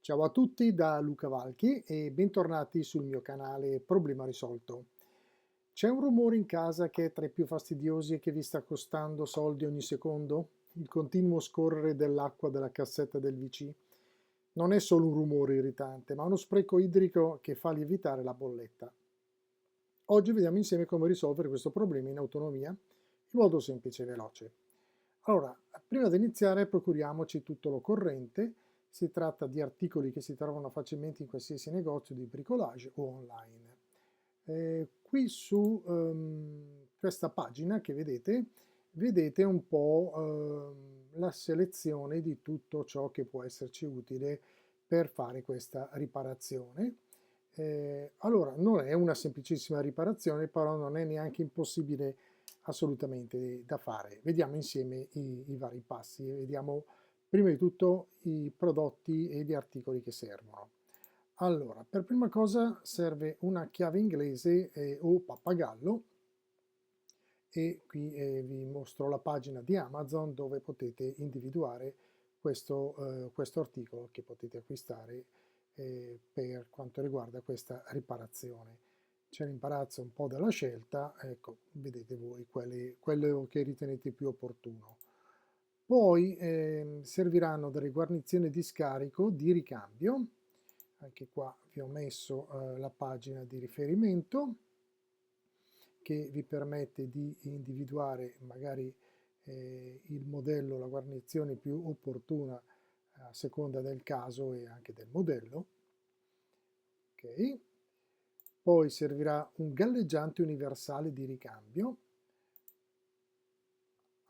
Ciao a tutti da Luca Valchi e bentornati sul mio canale Problema Risolto. C'è un rumore in casa che è tra i più fastidiosi e che vi sta costando soldi ogni secondo? Il continuo scorrere dell'acqua dalla cassetta del VC. Non è solo un rumore irritante, ma uno spreco idrico che fa lievitare la bolletta. Oggi vediamo insieme come risolvere questo problema in autonomia in modo semplice e veloce. Allora, prima di iniziare procuriamoci tutto l'occorrente. Si tratta di articoli che si trovano facilmente in qualsiasi negozio di bricolage o online. Qui su questa pagina che vedete un po' la selezione di tutto ciò che può esserci utile per fare questa riparazione. Allora, non è una semplicissima riparazione, però non è neanche impossibile assolutamente da fare. Vediamo insieme i vari passi e vediamo prima di tutto i prodotti e gli articoli che servono. Allora, per prima cosa serve una chiave inglese o pappagallo e qui vi mostro la pagina di Amazon dove potete individuare questo articolo che potete acquistare per quanto riguarda questa riparazione. C'è l'imbarazzo un po' della scelta, ecco, vedete voi quello che ritenete più opportuno. Poi serviranno delle guarnizioni di scarico di ricambio, anche qua vi ho messo la pagina di riferimento che vi permette di individuare magari il modello, la guarnizione più opportuna a seconda del caso e anche del modello. Ok. Poi servirà un galleggiante universale di ricambio.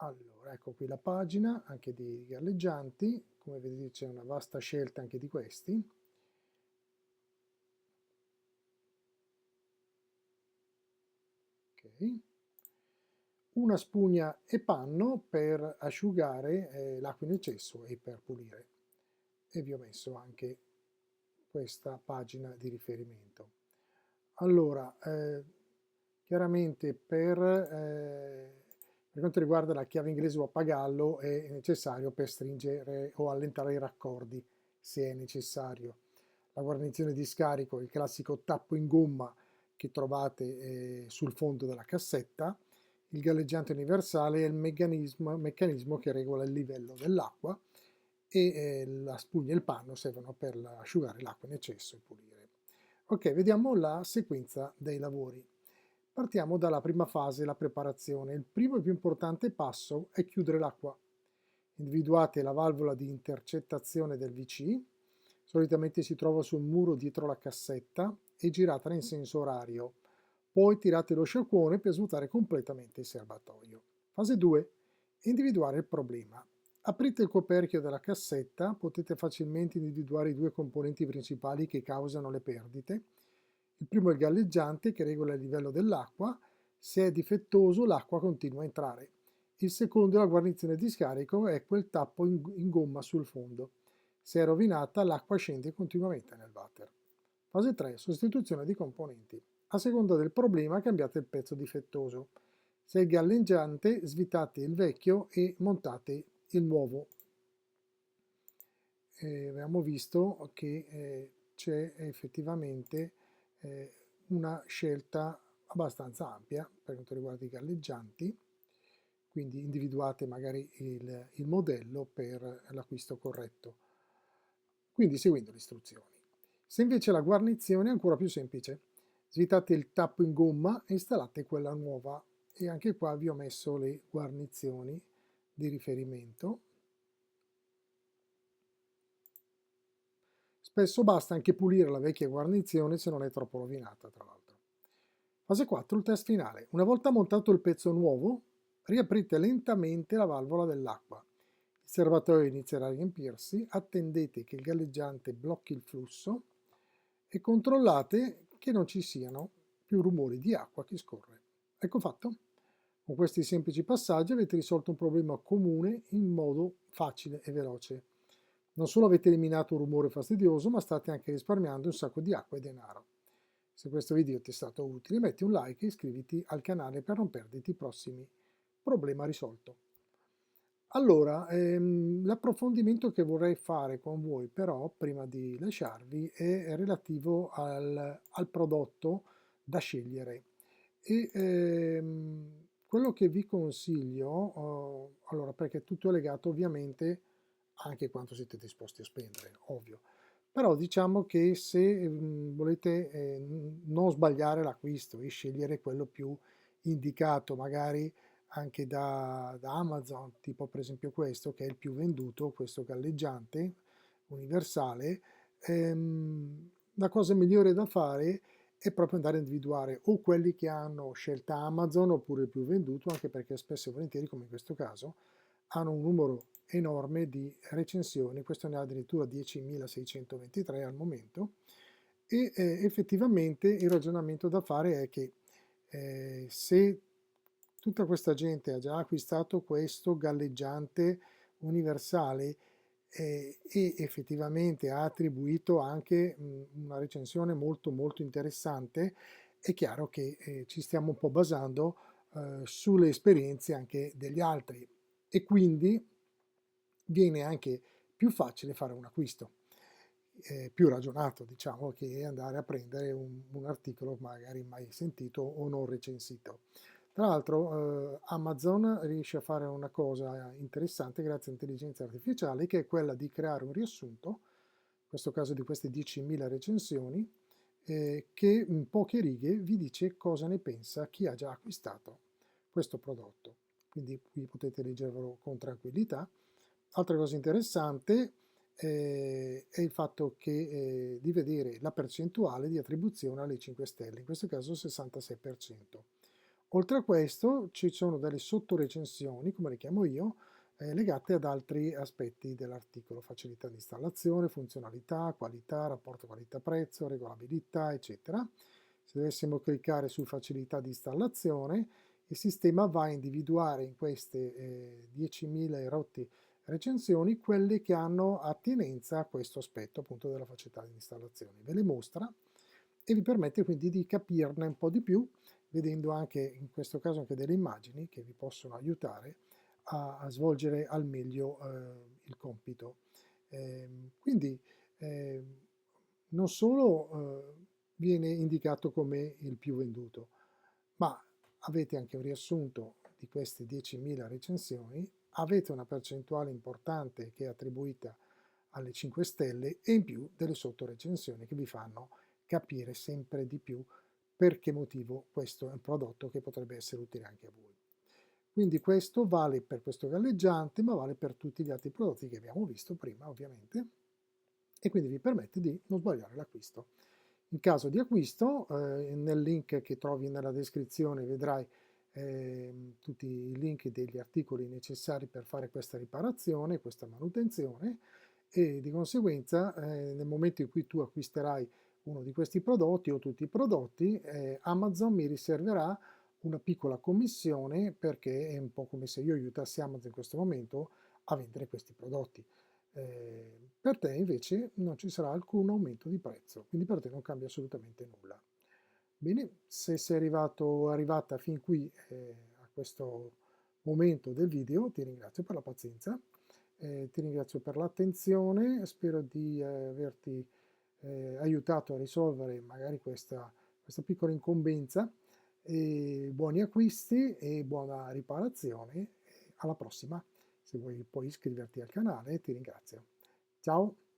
Allora, ecco qui la pagina anche di galleggianti, come vedete c'è una vasta scelta anche di questi. Ok. Una spugna e panno per asciugare l'acqua in eccesso e per pulire. E vi ho messo anche questa pagina di riferimento. Allora, chiaramente per quanto riguarda la chiave inglese o pappagallo è necessario per stringere o allentare i raccordi, se è necessario. La guarnizione di scarico, il classico tappo in gomma che trovate sul fondo della cassetta, il galleggiante universale è il meccanismo che regola il livello dell'acqua e la spugna e il panno servono per asciugare l'acqua in eccesso e pulire. Ok, vediamo la sequenza dei lavori. Partiamo dalla prima fase, la preparazione. Il primo e più importante passo è chiudere l'acqua. Individuate la valvola di intercettazione del VC, solitamente si trova sul muro dietro la cassetta e giratela in senso orario. Poi tirate lo sciacquone per svuotare completamente il serbatoio. Fase 2. Individuare il problema. Aprite il coperchio della cassetta, potete facilmente individuare i due componenti principali che causano le perdite. Il primo è il galleggiante che regola il livello dell'acqua. Se è difettoso l'acqua continua a entrare. Il secondo è la guarnizione di scarico, è quel tappo in gomma sul fondo. Se è rovinata l'acqua scende continuamente nel water. Fase 3. Sostituzione di componenti. A seconda del problema cambiate il pezzo difettoso. Se è galleggiante svitate il vecchio e montate il nuovo. Abbiamo visto che c'è effettivamente una scelta abbastanza ampia per quanto riguarda i galleggianti, quindi individuate magari il modello per l'acquisto corretto, quindi seguendo le istruzioni. Se invece la guarnizione è ancora più semplice, svitate il tappo in gomma e installate quella nuova e anche qua vi ho messo le guarnizioni di riferimento. Spesso basta anche pulire la vecchia guarnizione se non è troppo rovinata, tra l'altro. Fase 4, il test finale. Una volta montato il pezzo nuovo, riaprite lentamente la valvola dell'acqua. Il serbatoio inizierà a riempirsi, attendete che il galleggiante blocchi il flusso e controllate che non ci siano più rumori di acqua che scorre. Ecco fatto. Con questi semplici passaggi avete risolto un problema comune in modo facile e veloce. Non solo avete eliminato un rumore fastidioso, ma state anche risparmiando un sacco di acqua e denaro. Se questo video ti è stato utile, metti un like e iscriviti al canale per non perderti i prossimi problemi risolto. Allora, l'approfondimento che vorrei fare con voi però, prima di lasciarvi, è relativo al prodotto da scegliere. E quello che vi consiglio, allora, perché tutto è legato ovviamente anche a quanto siete disposti a spendere, ovvio. Però diciamo che se volete non sbagliare l'acquisto e scegliere quello più indicato, magari anche da Amazon, tipo per esempio questo che è il più venduto, questo galleggiante universale, la cosa migliore da fare è proprio andare a individuare o quelli che hanno scelta Amazon oppure il più venduto, anche perché spesso e volentieri, come in questo caso, hanno un numero enorme di recensioni, questo ne ha addirittura 10.623 al momento, e effettivamente il ragionamento da fare è che se tutta questa gente ha già acquistato questo galleggiante universale e effettivamente ha attribuito anche una recensione molto molto interessante, è chiaro che ci stiamo un po' basando sulle esperienze anche degli altri e quindi viene anche più facile fare un acquisto, più ragionato, diciamo, che andare a prendere un articolo magari mai sentito o non recensito. Tra l'altro, Amazon riesce a fare una cosa interessante grazie all'intelligenza artificiale, che è quella di creare un riassunto, in questo caso di queste 10.000 recensioni, che in poche righe vi dice cosa ne pensa chi ha già acquistato questo prodotto. Quindi qui potete leggerlo con tranquillità. Altra cosa interessante è il fatto di vedere la percentuale di attribuzione alle 5 stelle, in questo caso 66%. Oltre a questo ci sono delle sottorecensioni, come le chiamo io, legate ad altri aspetti dell'articolo: facilità di installazione, funzionalità, qualità, rapporto qualità-prezzo, regolabilità, eccetera. Se dovessimo cliccare su facilità di installazione, il sistema va a individuare in queste 10.000 erotti recensioni quelle che hanno attinenza a questo aspetto appunto della facilità di installazione. Ve le mostra e vi permette quindi di capirne un po' di più, vedendo anche in questo caso anche delle immagini che vi possono aiutare a svolgere al meglio il compito. Quindi eh, non solo viene indicato come il più venduto, ma avete anche un riassunto di queste 10.000 recensioni, avete una percentuale importante che è attribuita alle 5 stelle e in più delle sottorecensioni che vi fanno capire sempre di più per che motivo questo è un prodotto che potrebbe essere utile anche a voi. Quindi questo vale per questo galleggiante, ma vale per tutti gli altri prodotti che abbiamo visto prima, ovviamente, e quindi vi permette di non sbagliare l'acquisto. In caso di acquisto, nel link che trovi nella descrizione vedrai tutti i link degli articoli necessari per fare questa riparazione, questa manutenzione e di conseguenza nel momento in cui tu acquisterai uno di questi prodotti o tutti i prodotti, Amazon mi riserverà una piccola commissione perché è un po' come se io aiutassi Amazon in questo momento a vendere questi prodotti. Per te invece non ci sarà alcun aumento di prezzo, quindi per te non cambia assolutamente nulla. Bene, se sei arrivata fin qui a questo momento del video, ti ringrazio per la pazienza, ti ringrazio per l'attenzione, spero di averti aiutato a risolvere magari questa piccola incombenza. E buoni acquisti e buona riparazione. Alla prossima. Se vuoi puoi iscriverti al canale, ti ringrazio. Ciao!